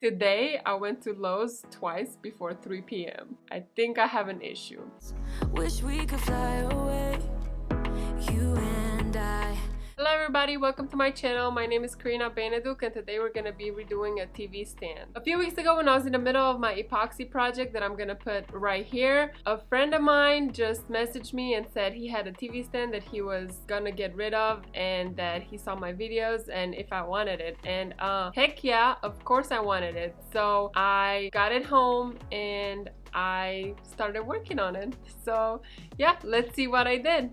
Today I went to Lowe's twice before 3 p.m. I think I have an issue. Wish we could fly away, you and I. Hello everybody, welcome to my channel. My name is Karina Beneduk and today we're going to be redoing a TV stand. A few weeks ago when I was in the middle of my epoxy project that I'm going to put right here, a friend of mine just messaged me and said he had a TV stand that he was going to get rid of and that he saw my videos and if I wanted it. And heck yeah, of course I wanted it. So I got it home and I started working on it. So yeah, let's see what I did.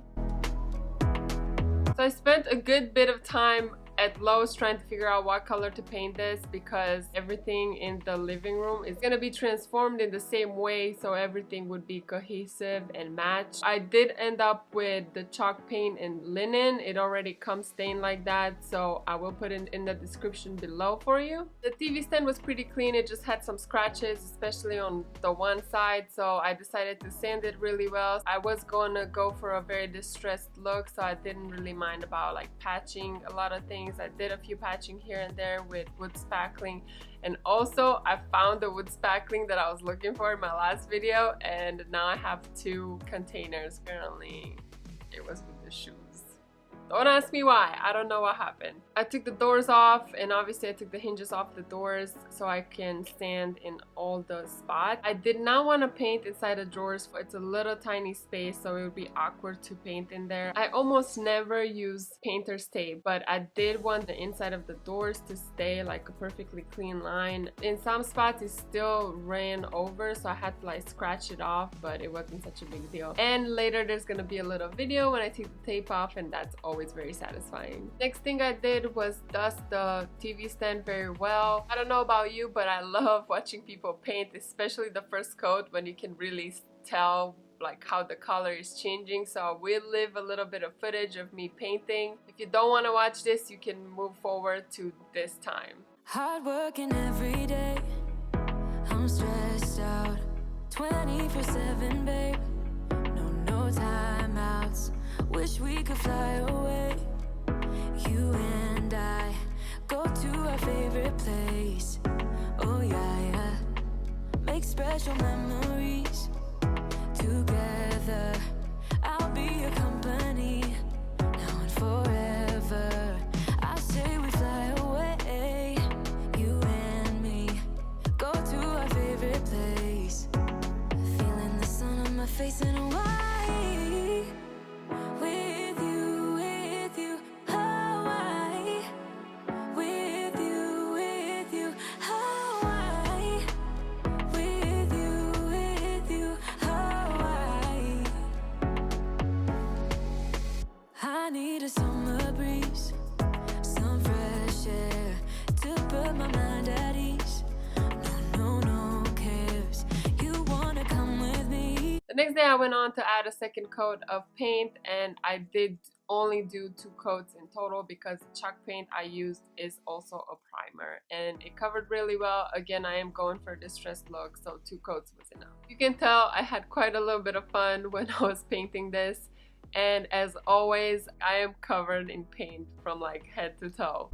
So I spent a good bit of time at Lowe's trying to figure out what color to paint this because everything in the living room is going to be transformed in the same way so everything would be cohesive and matched. I did end up with the chalk paint and linen. It already comes stained like that, so I will put it in the description below for you. The TV stand was pretty clean. It just had some scratches, especially on the one side, so I decided to sand it really well. I was going to go for a very distressed look, so I didn't really mind about like patching a lot of things. I did a few patching here and there with wood spackling, and also I found the wood spackling that I was looking for in my last video, and now I have two containers. Apparently it was with the shoes. Don't ask me why, I don't know what happened. I took the doors off and obviously I took the hinges off the doors so I can stand in all the spots. I did not want to paint inside the drawers. It's a little tiny space so it would be awkward to paint in there. I almost never use painter's tape, but I did want the inside of the doors to stay like a perfectly clean line. In some spots it still ran over, so I had to like scratch it off, but it wasn't such a big deal. And later there's gonna be a little video when I take the tape off, and that's always very satisfying. Next thing I did was dust the TV stand very well. I don't know about you, but I love watching people paint, especially the first coat when you can really tell like how the color is changing. So I will leave a little bit of footage of me painting. If you don't want to watch this, you can move forward to this time. Hard working every day, I'm stressed out 24/7, babe. No timeouts. Wish we could fly away, you and I. Go to our favorite place, oh yeah. Make special memories together. I'll be your company now and forever. I say we fly away, you and me. Go to our favorite place, feeling the sun on my face in Hawaii. I need a summer breeze, some fresh air to put my mind at ease. No cares. You wanna come with me? The next day I went on to add a second coat of paint, and I did only do 2 coats in total because the chalk paint I used is also a primer and it covered really well. Again, I am going for a distressed look, so 2 coats was enough. You can tell I had quite a little bit of fun when I was painting this, and as always I am covered in paint from like head to toe.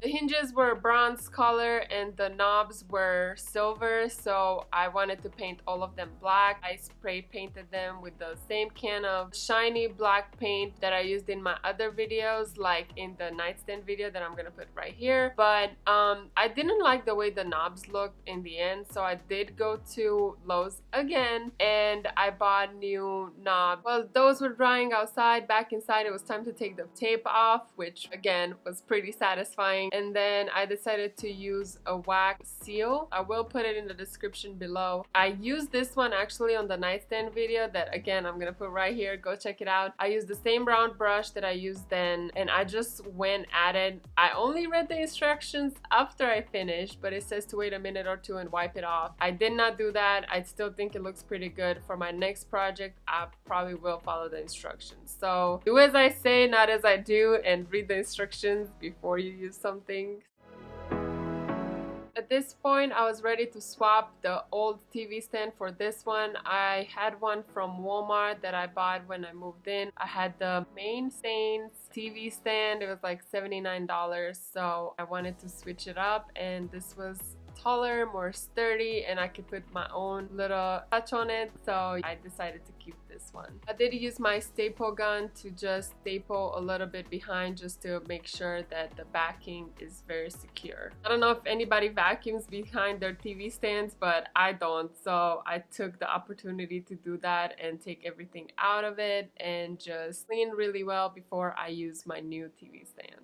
The hinges were bronze color and the knobs were silver, so I wanted to paint all of them black. I spray painted them with the same can of shiny black paint that I used in my other videos, like in the nightstand video that I'm gonna put right here. But I didn't like the way the knobs looked in the end, so I did go to Lowe's again and I bought new knobs. Well, those were drying outside. Back inside it was time to take the tape off, which again was pretty satisfying. And then I decided to use a wax seal. I will put it in the description below. I used this one actually on the nightstand video that again I'm gonna put right here. Go check it out. I used the same round brush that I used then, and I just went at it. I only read the instructions after I finished, but it says to wait a minute or two and wipe it off. I did not do that. I still think it looks pretty good. For my next project I probably will follow the instructions. So do as I say, not as I do, and read the instructions before you use something. At At this point, I was ready to swap the old TV stand for this one. I had one from Walmart that I bought when I moved in. I had the main Stains TV stand. It was like $79, so I wanted to switch it up, and this was taller, more sturdy, and I could put my own little touch on it, so I decided to keep this one. I did use my staple gun to just staple a little bit behind just to make sure that the backing is very secure. I don't know if anybody vacuums behind their TV stands, but I don't, so I took the opportunity to do that and take everything out of it and just clean really well before I use my new TV stand.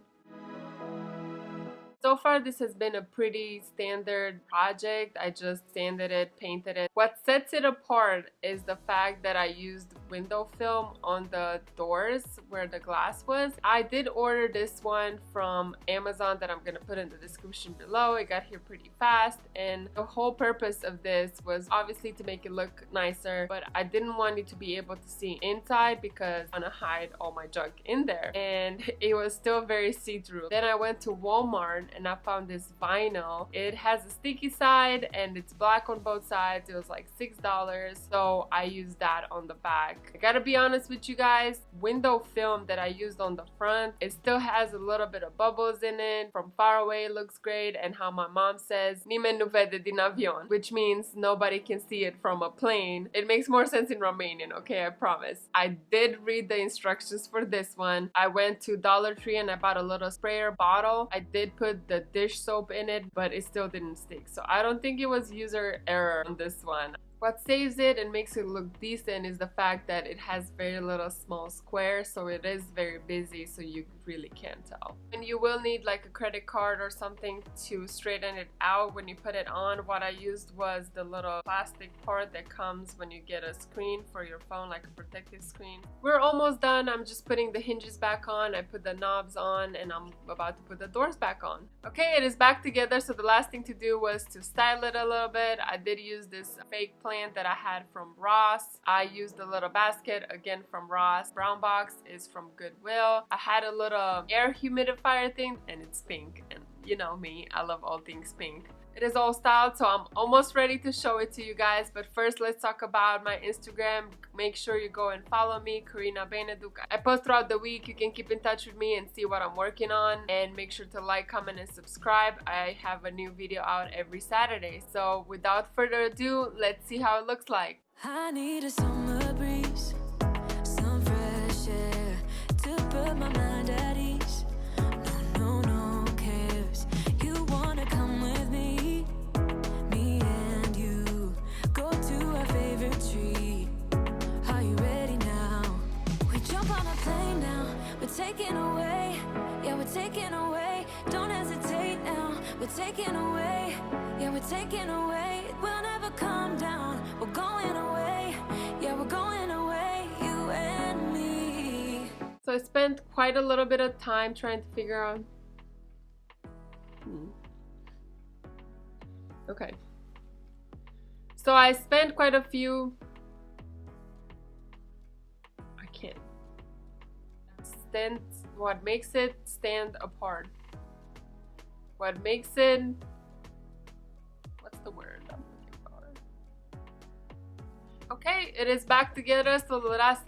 So far, this has been a pretty standard project. I just sanded it, painted it. What sets it apart is the fact that I used window film on the doors where the glass was. I did order this one from Amazon that I'm gonna put in the description below. It got here pretty fast, and the whole purpose of this was obviously to make it look nicer, but I didn't want you to be able to see inside because I want to hide all my junk in there, and it was still very see-through. Then I went to Walmart and I found this vinyl. It has a sticky side and it's black on both sides. It was like $6, so I used that on the back. I gotta be honest with you guys, window film that I used on the front, it still has a little bit of bubbles in it. From far away it looks great, and how my mom says, nimeni nu vede din avion, which means nobody can see it from a plane. It makes more sense in Romanian, okay, I promise. I did read the instructions for this one. I went to Dollar Tree and I bought a little sprayer bottle. I did put the dish soap in it, but it still didn't stick, so I don't think it was user error on this one. What saves it and makes it look decent is the fact that it has very little small squares, so it is very busy, so you really can't tell. And you will need like a credit card or something to straighten it out when you put it on. What I used was the little plastic part that comes when you get a screen for your phone, like a protective screen. We're almost done. I'm just putting the hinges back on. I put the knobs on and I'm about to put the doors back on. Okay, it is back together, so the last thing to do was to style it a little bit. I did use this fake plant that I had from Ross. I used a little basket again from Ross. Brown box is from Goodwill. I had a little air humidifier thing and it's pink, and you know me, I love all things pink. It is all styled, so I'm almost ready to show it to you guys, but first let's talk about my Instagram. Make sure you go and follow me, Karina Beneduc. I post throughout the week. You can keep in touch with me and see what I'm working on, and make sure to like, comment, and subscribe. I have a new video out every Saturday, so without further ado, let's see how it looks like. I need a summer breeze, some fresh air to put my mind at ease. No cares. You wanna come with me? Me and you go to our favorite tree. Are you ready now? We jump on a plane now. We're taking away. Yeah, we're taking away. Don't hesitate now. We're taking away. Yeah, we're taking away. We'll never come down. We're going away. Yeah, we're going away. You and me. So I spent quite a little bit of time trying to figure out. Okay. So I spent quite a few. I can't. What makes it stand apart? What makes it. What's the word I'm looking for? Okay, it is back together, so let's